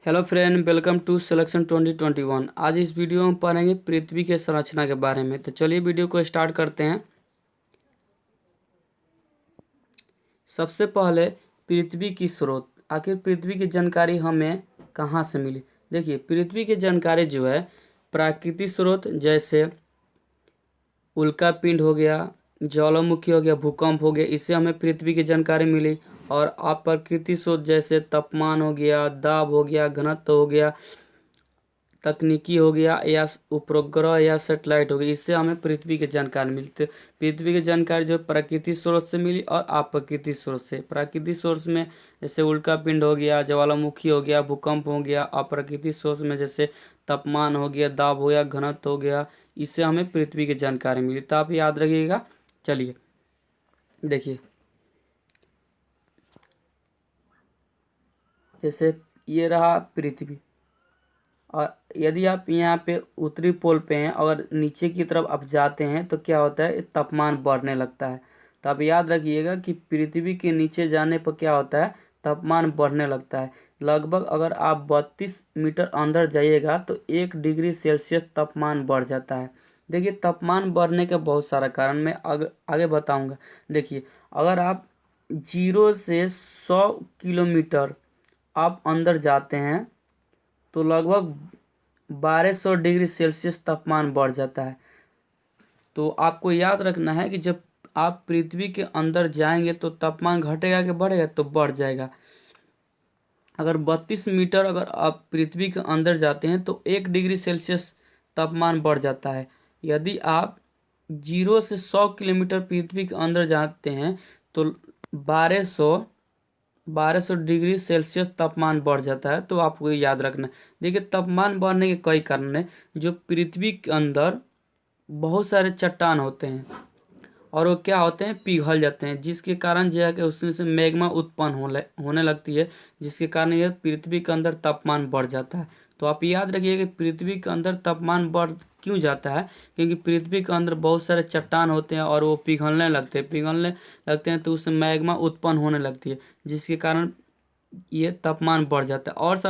Hello friend, welcome to selection 2021। आज इस video में पढ़ेंगे पृथ्वी के संरचना के बारे में। तो चलिए वीडियो को स्टार्ट करते हैं। सबसे पहले पृथ्वी की स्रोत, आखिर पृथ्वी की जानकारी हमें कहाँ से मिली। देखिए, पृथ्वी की जानकारी जो है प्राकृतिक स्रोत जैसे उल्कापिंड हो गया, ज्वालामुखी हो गया, भूकंप हो गया, इससे हमें पृथ्वी की जानकारी मिली। और अप्राकृतिक स्रोत जैसे तापमान हो गया, दाब हो गया, घनत्व हो गया, तकनीकी हो गया या उपग्रह या सेटेलाइट हो गया, इससे हमें पृथ्वी की जानकारी मिलती है। पृथ्वी की जानकारी जो प्राकृतिक स्रोत से मिली और अप्राकृतिक स्रोत से। प्राकृतिक स्रोत में जैसे उल्कापिंड हो गया, ज्वालामुखी हो गया, भूकंप हो गया। अप्राकृतिक स्रोत में जैसे तापमान हो गया, दाब हो गया, घनत्व हो गया, इससे हमें पृथ्वी की जानकारी मिली। तो आप याद रखिएगा। चलिए देखिए, जैसे ये रहा पृथ्वी, और यदि आप यहाँ पे उत्तरी पोल पे हैं और नीचे की तरफ आप जाते हैं तो क्या होता है, तापमान बढ़ने लगता है। तो आप याद रखिएगा कि पृथ्वी के नीचे जाने पर क्या होता है, तापमान बढ़ने लगता है। लगभग अगर आप 32 मीटर अंदर जाइएगा तो 1 डिग्री सेल्सियस तापमान बढ़ जाता है। देखिए, तापमान बढ़ने के बहुत सारा कारण मैं आगे बताऊंगा। देखिए, अगर आप 0 से 100 किलोमीटर आप अंदर जाते हैं तो लगभग 1200 डिग्री सेल्सियस तापमान बढ़ जाता है। तो आपको याद रखना है कि जब आप पृथ्वी के अंदर जाएंगे तो तापमान घटेगा कि बढ़ेगा, तो बढ़ जाएगा। अगर 32 मीटर अगर आप पृथ्वी के अंदर जाते हैं तो 1 डिग्री सेल्सियस तापमान बढ़ जाता है। यदि आप 0 से 100 किलोमीटर पृथ्वी के अंदर जाते हैं तो 1200 डिग्री सेल्सियस तापमान बढ़ जाता है। तो आपको ये याद रखना है। देखिए, तापमान बढ़ने के कई कारण हैं। जो पृथ्वी के अंदर बहुत सारे चट्टान होते हैं और वो क्या होते हैं, पिघल जाते हैं, जिसके कारण जो है कि उसमें से मैग्मा उत्पन्न होने लगती है, जिसके कारण यह पृथ्वी के अंदर तापमान बढ़ जाता है। तो आप याद रखिए कि पृथ्वी के अंदर तापमान बढ़ क्यों जाता है, क्योंकि पृथ्वी के अंदर बहुत सारे चट्टान होते हैं और वो पिघलने लगते हैं तो उससे मैग्मा उत्पन्न होने लगती है, जिसके कारण ये तापमान बढ़ जाता है। और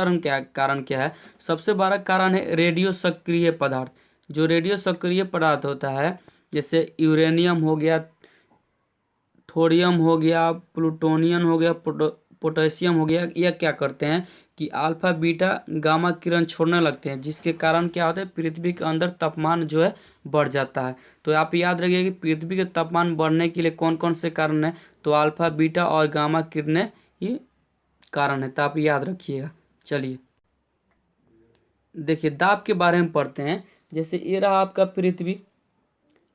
कारण क्या है, सबसे बड़ा कारण है रेडियो सक्रिय पदार्थ। जो रेडियो सक्रिय पदार्थ होता है जैसे यूरेनियम हो गया, थोरियम हो गया, प्लूटोनियम हो गया, पोटेशियम हो गया, यह क्या करते हैं कि अल्फा बीटा गामा किरण छोड़ने लगते हैं, जिसके कारण क्या होता है, पृथ्वी के अंदर तापमान जो है बढ़ जाता है। तो आप याद रखिए कि पृथ्वी के तापमान बढ़ने के लिए कौन कौन से कारण है, तो अल्फा बीटा और गामा किरणें ये कारण है। तो आप याद रखिएगा। चलिए देखिए, दाब के बारे में पढ़ते हैं। जैसे ये रहा आपका पृथ्वी,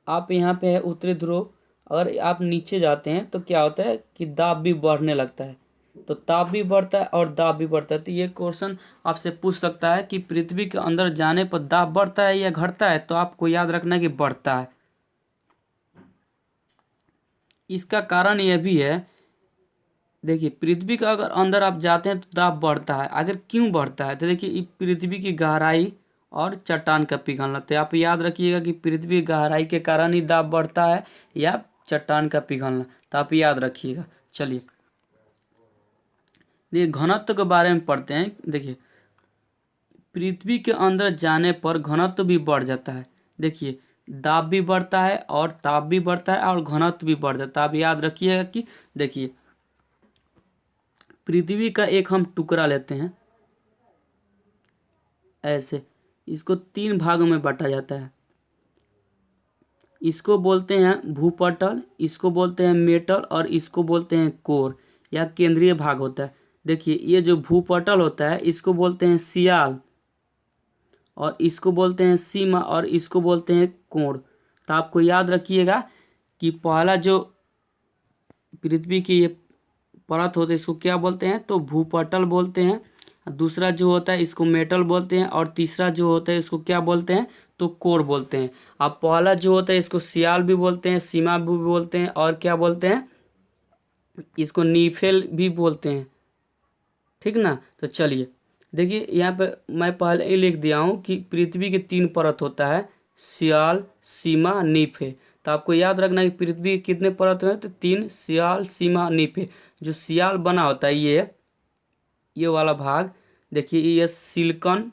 आप यहाँ पे है उत्तरी ध्रुव, अगर आप नीचे जाते हैं तो क्या होता है कि दाब भी बढ़ने लगता है। तो ताप भी बढ़ता है और दाब भी बढ़ता है। तो ये क्वेश्चन आपसे पूछ सकता है कि पृथ्वी के अंदर जाने पर दाब बढ़ता है या घटता है, तो आपको याद रखना है कि बढ़ता है। इसका कारण यह भी है, देखिए, पृथ्वी का अगर अंदर आप जाते हैं तो दाब बढ़ता है। अगर क्यों बढ़ता है, तो देखिए, पृथ्वी की गहराई और चट्टान का पिघलना। तो आप याद रखिएगा कि पृथ्वी की गहराई के कारण ही दाब बढ़ता है या चट्टान का पिघलना। तो आप याद रखिएगा। चलिए देखिए, घनत्व के बारे में पढ़ते हैं। देखिए, पृथ्वी के अंदर जाने पर घनत्व भी बढ़ जाता है। देखिए, दाब भी बढ़ता है और ताप भी बढ़ता है और घनत्व भी बढ़ जाता है। आप याद रखिएगा कि देखिए, पृथ्वी का एक हम टुकड़ा लेते हैं ऐसे, इसको 3 भागों में बांटा जाता है। इसको बोलते हैं भूपटल, इसको बोलते हैं मेटल और इसको बोलते हैं कोर या केंद्रीय भाग होता है। देखिए, ये जो भूपटल होता है इसको बोलते हैं सियाल और इसको बोलते हैं सीमा और इसको बोलते हैं कोण। तो आपको याद रखिएगा कि पहला जो पृथ्वी की ये परत होते हैं इसको क्या बोलते हैं, तो भूपटल बोलते हैं। दूसरा जो होता है इसको मेटल बोलते हैं और तीसरा जो होता है इसको क्या बोलते हैं, तो कोर बोलते हैं। अब पहला जो होता है इसको सियाल भी बोलते हैं, सीमा भी बोलते हैं और क्या बोलते हैं, इसको नीफेल भी बोलते हैं। ठीक ना। तो चलिए देखिए, यहाँ पे मैं पहले ही लिख दिया हूँ कि पृथ्वी के 3 परत होता है, सियाल, सीमा, नीफे। तो आपको याद रखना है कि पृथ्वी के कितने परत हैं, तो 3, सियाल, सीमा, नीफे। जो सियाल बना होता है ये वाला भाग, देखिए ये सिलिकॉन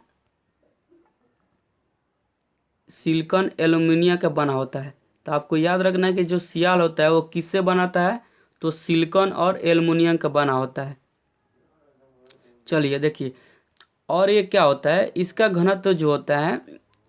एल्यूमिनियम का बना होता है। तो आपको याद रखना है कि जो सियाल होता है वो किससे बनाता है, तो सिलिकॉन और एल्यूमिनियम का बना होता है। चलिए देखिए, और ये क्या होता है, इसका घनत्व जो होता है,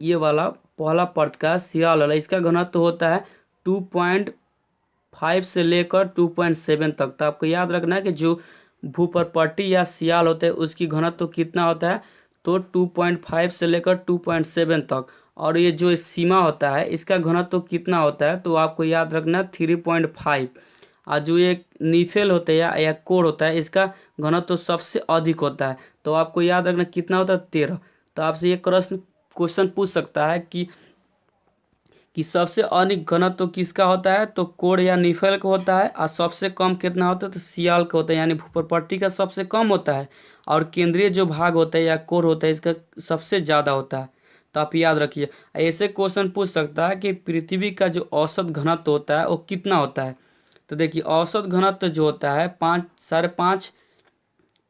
ये वाला पहला परत का सियाल वाला, इसका घनत्व होता है 2.5 से लेकर 2.7 तक। तो आपको याद रखना है कि जो भूपर्पट्टी या सियाल होते हैं उसकी घनत्व कितना होता है, तो 2.5 से लेकर 2.7 तक। और ये जो सीमा होता है इसका घनत्व कितना होता है, तो आपको याद रखना है 3.5। और जो ये नीफेल होता है या कोर होता है इसका घनत्व सबसे अधिक होता है, तो आपको याद रखना कितना होता है, 13। तो आपसे ये क्वेश्चन पूछ सकता है कि सबसे अधिक घनत्व किसका होता है, तो कोर या नीफेल का होता है। और सबसे कम कितना होता है, तो सियाल का होता है, यानी भूपर्पट्टी का सबसे कम होता है। और केंद्रीय जो भाग होता है या कोर होता है इसका सबसे ज़्यादा होता है। तो आप याद रखिए, ऐसे क्वेश्चन पूछ सकता है कि पृथ्वी का जो औसत घनत्व होता है वो कितना होता है। तो देखिए औसत घनत्व जो होता है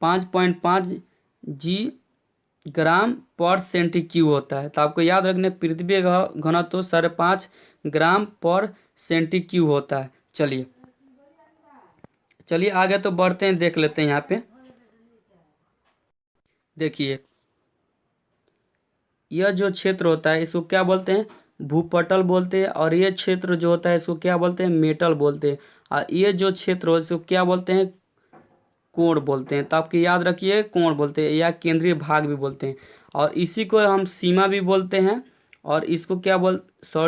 5.5 जी ग्राम पर सेंटीक्यूब होता है। तो आपको याद रखना पृथ्वी का घनत्व 5.5 ग्राम पर सेंटीक्यूब होता है। चलिए आगे तो बढ़ते हैं, देख लेते हैं यहाँ पे। देखिए यह जो क्षेत्र होता है इसको क्या बोलते हैं, भूपटल बोलते हैं। और ये क्षेत्र जो होता है इसको क्या बोलते हैं, मेटल बोलते हैं। और ये जो क्षेत्र हो इसको क्या बोलते हैं, कोण बोलते हैं। तो आपके याद रखिए कोण बोलते हैं या केंद्रीय भाग भी बोलते हैं। और इसी को हम सीमा भी बोलते हैं। और इसको क्या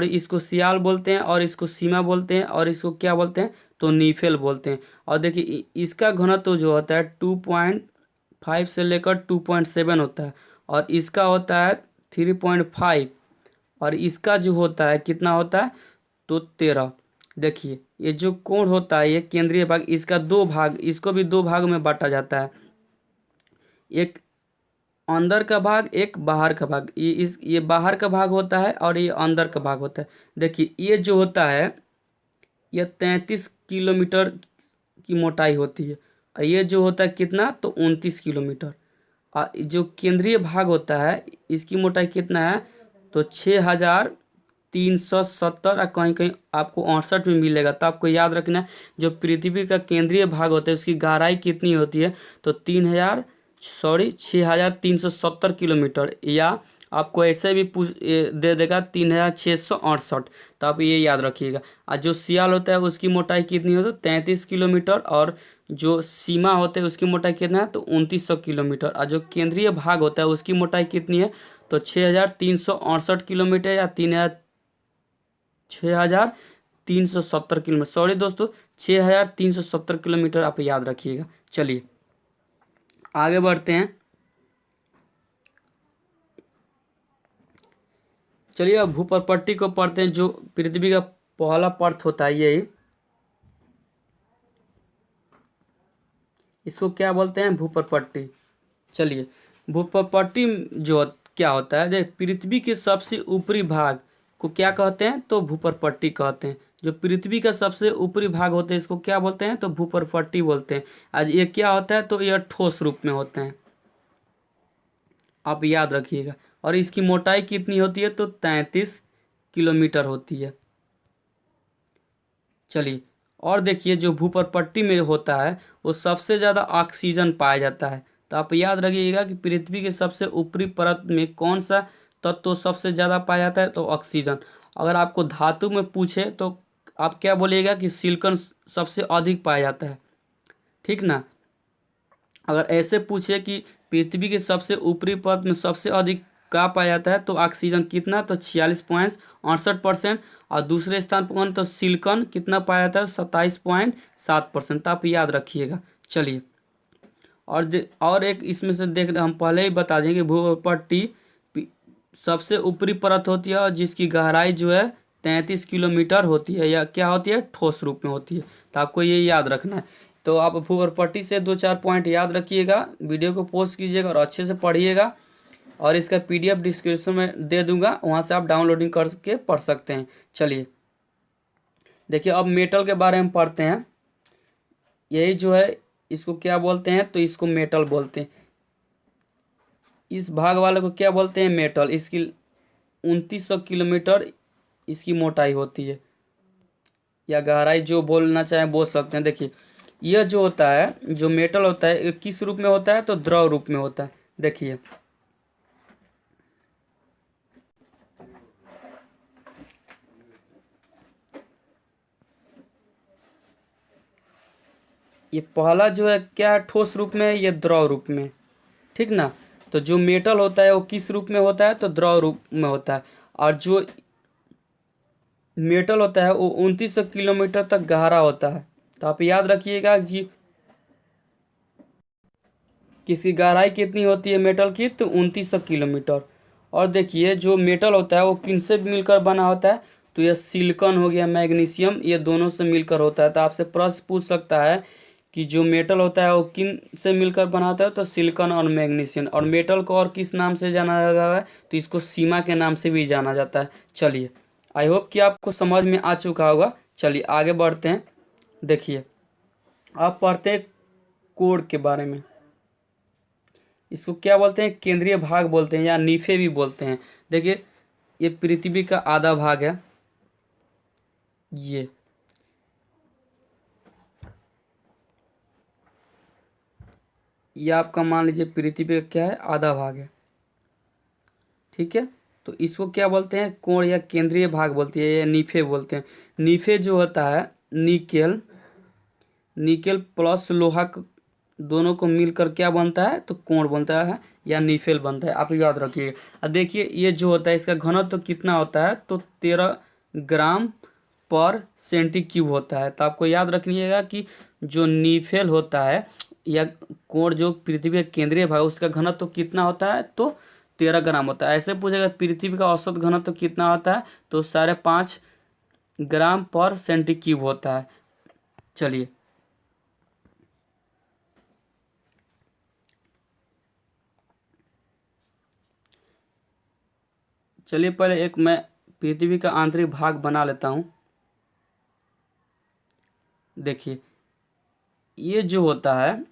इसको सियाल बोलते हैं, और इसको सीमा बोलते हैं, और इसको क्या बोलते हैं, तो नीफेल बोलते हैं। और देखिए इसका घनत्व जो होता है 2.5 से लेकर 2.7 होता है। और इसका होता है 3.5। और इसका जो होता है कितना होता है, तो 13। देखिए ये जो कोण होता है ये केंद्रीय भाग, इसका दो भाग, इसको भी दो भाग में बांटा जाता है, एक अंदर का भाग एक बाहर का भाग। ये बाहर का भाग होता है और ये अंदर का भाग होता है। देखिए ये जो होता है ये 33 किलोमीटर की मोटाई होती है। और ये जो होता है कितना, तो 29 किलोमीटर। और जो केंद्रीय भाग होता है इसकी मोटाई कितना है, तो 6,370। और कहीं कहीं आपको 68 में मिलेगा। तो आपको याद रखना है जो पृथ्वी का केंद्रीय भाग होता है उसकी गहराई कितनी होती है, तो 6,370 किलोमीटर। या आपको ऐसे भी दे देगा 3,668। तो आप ये याद रखिएगा। और जो सियाल होता है उसकी मोटाई कितनी होती है, 33 किलोमीटर। और जो सीमा होते हैं उसकी मोटाई कितना है, तो 2900 किलोमीटर। और जो केंद्रीय भाग होता है उसकी मोटाई कितनी है, तो 6,368 किलोमीटर या 6,370 किलोमीटर। सॉरी दोस्तों, 6,370 किलोमीटर आप याद रखिएगा। चलिए आगे बढ़ते हैं। चलिए अब भूपर्पट्टी को पढ़ते हैं। जो पृथ्वी का पहला परत होता है यही, इसको क्या बोलते हैं, भूपर्पट्टी। चलिए भूपर्पट्टी जो क्या होता है, देख पृथ्वी के सबसे ऊपरी भाग को क्या कहते हैं, तो भूपर्पट्टी कहते हैं। जो पृथ्वी का सबसे ऊपरी भाग होते हैं इसको क्या बोलते हैं, तो भूपर्पट्टी बोलते हैं। आज ये क्या होता है, तो यह ठोस रूप में होते हैं, आप याद रखिएगा। और इसकी मोटाई कितनी होती है, तो 33 किलोमीटर होती है। चलिए और देखिए जो भूपर्पट्टी में होता है वो सबसे ज़्यादा ऑक्सीजन पाया जाता है। तो आप याद रखिएगा कि पृथ्वी के सबसे ऊपरी परत में कौन सा तत्व सबसे ज़्यादा पाया जाता है, तो ऑक्सीजन। अगर आपको धातु में पूछे तो आप क्या बोलिएगा कि सिलिकॉन सबसे अधिक पाया जाता है, ठीक ना। अगर ऐसे पूछे कि पृथ्वी के सबसे ऊपरी परत में सबसे अधिक का पाया जाता है, तो ऑक्सीजन कितना, तो 46.68%। और दूसरे स्थान पर कौन, तो सिलिकॉन कितना पाया जाता है, 27.7%। तो आप याद रखिएगा। चलिए और एक इसमें से देख हम पहले ही बता देंगे, भूपर्पट्टी सबसे ऊपरी परत होती है और जिसकी गहराई जो है 33 किलोमीटर होती है, या क्या होती है, ठोस रूप में होती है। तो आपको ये याद रखना है। तो आप भूपर्पट्टी से 2-4 पॉइंट याद रखिएगा, वीडियो को पोस्ट कीजिएगा और अच्छे से पढ़िएगा। और इसका PDF डिस्क्रिप्शन में दे दूंगा, वहाँ से आप डाउनलोडिंग करके पढ़ सकते हैं। चलिए देखिए अब मेटल के बारे में पढ़ते हैं। यही जो है इसको क्या बोलते हैं, तो इसको मेटल बोलते हैं। इस भाग वाले को क्या बोलते हैं, मेटल। इसकी 2900 किलोमीटर इसकी मोटाई होती है, या गहराई जो बोलना चाहें बोल सकते हैं। देखिए यह जो होता है, जो मेटल होता है, ये किस रूप में होता है, तो द्रव रूप में होता है। देखिए ये पहला जो है क्या है, ठोस रूप में है, ये द्रव रूप में, ठीक ना। तो जो मेटल होता है वो किस रूप में होता है, तो द्रव रूप में होता है। और जो मेटल होता है वो 2900 किलोमीटर तक गहरा होता है। तो आप याद रखिएगा जी, किसकी गहराई कितनी होती है मेटल की, तो 2900 किलोमीटर। और देखिए जो मेटल होता है वो किन से मिलकर बना होता है, तो यह सिलिकॉन हो गया, मैग्नीशियम, ये दोनों से मिलकर होता है। तो आपसे प्रश्न पूछ सकता है कि जो मेटल होता है वो किन से मिलकर बना होता है, तो सिलिकॉन और मैग्नीशियम। और मेटल को और किस नाम से जाना जाता है, तो इसको सीमा के नाम से भी जाना जाता है। चलिए आई होप कि आपको समझ में आ चुका होगा। चलिए आगे बढ़ते हैं। देखिए आप पढ़ते हैं कोर के बारे में। इसको क्या बोलते हैं, केंद्रीय भाग बोलते हैं, या नीफे भी बोलते हैं। देखिए ये पृथ्वी का आधा भाग है, ये आपका मान लीजिए पृथ्वी का क्या है, आधा भाग है, ठीक है। तो इसको क्या बोलते हैं, कोण या केंद्रीय भाग बोलती है, या नीफे बोलते हैं। नीफे जो होता है, निकेल निकेल प्लस लोहा दोनों को मिलकर क्या बनता है, तो कोण बनता है, या निफेल बनता है। आप याद रखिए। अब देखिए ये जो होता है इसका घनत्व तो कितना होता है, तो 13 ग्राम पर सेंटीक्यूब होता है। तो आपको याद रखिएगा कि जो निफेल होता है या कोण जो पृथ्वी का केंद्रीय भाग, उसका घनत्व तो कितना होता है, तो 13 ग्राम होता है। ऐसे पूछेगा पृथ्वी का औसत घनत्व तो कितना होता है, तो 5.5 ग्राम पर सेंटीक्यूब होता है। चलिए चलिए पहले एक मैं पृथ्वी का आंतरिक भाग बना लेता हूँ। देखिए ये जो होता है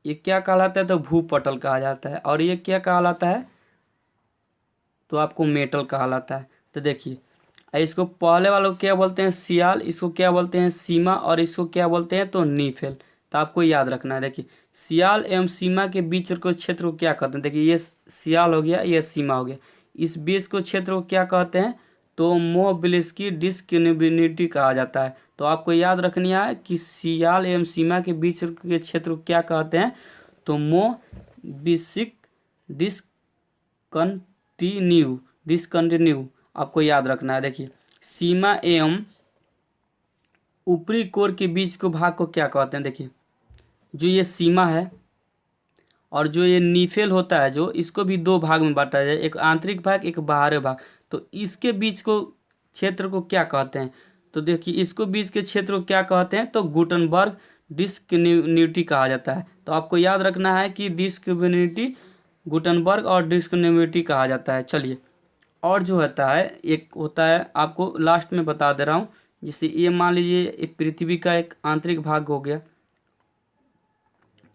ये क्या कहलाता है, तो भूपटल कहा जाता है। और ये क्या कहलाता है, तो आपको मेटल कहलाता है। तो देखिए इसको पहले वाले को क्या बोलते हैं, सियाल, इसको क्या बोलते हैं, सीमा, और इसको क्या बोलते हैं, तो नीफेल। तो आपको याद रखना है। देखिए सियाल एवं सीमा के बीच को क्षेत्र को क्या कहते हैं। देखिए ये सियाल हो गया, ये सीमा हो गया। इस बीच को क्षेत्र को क्या कहते हैं, तो मोबिलिस्की डिस्कन्टिन्यूटी कहा जाता है। तो आपको याद रखनी है कि सियाल एवं सीमा के बीच के क्षेत्र को क्या कहते हैं, तो मोबिसिक डिस्कंटिन्यू आपको याद रखना है। देखिए सीमा एवं ऊपरी कोर के बीच को भाग को क्या कहते हैं। देखिए जो ये सीमा है और जो ये नीफेल होता है, जो इसको भी दो भाग में बांटा जाए, एक आंतरिक भाग, एक बाहरी भाग। तो इसके बीच को क्षेत्र को क्या कहते हैं, तो देखिए इसको बीच के क्षेत्र को क्या कहते हैं, तो गुटनबर्ग डिस्कन्टिन्यूटी कहा जाता है। तो आपको याद रखना है कि डिस्कन्टिन्यूटी गुटनबर्ग और डिस्कन्टिन्यूटी कहा जाता है। चलिए और जो होता है, एक होता है, आपको लास्ट में बता दे रहा हूँ। जैसे ये मान लीजिए एक पृथ्वी का एक आंतरिक भाग हो गया,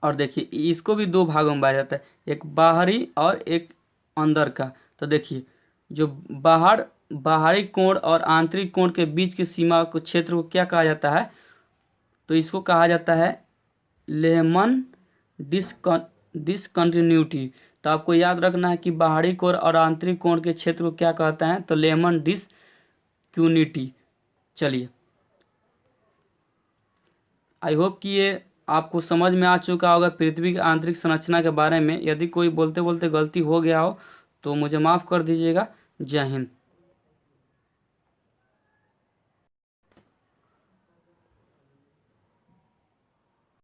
और देखिए इसको भी दो भागों में बांटा जाता है, एक बाहरी और एक अंदर का। तो देखिए जो बाहरी कोण और आंतरिक कोण के बीच की सीमा को क्षेत्र को क्या कहा जाता है, तो इसको कहा जाता है लेहमन डिस्कंटिन्यूटी। तो आपको याद रखना है कि बाहरी कोण और आंतरिक कोण के क्षेत्र को क्या कहता है, तो लेहमन डिस्कन्टिन्यूटी। चलिए आई होप कि ये आपको समझ में आ चुका होगा पृथ्वी की आंतरिक संरचना के बारे में। यदि कोई बोलते बोलते गलती हो गया हो तो मुझे माफ़ कर दीजिएगा। जय हिंद।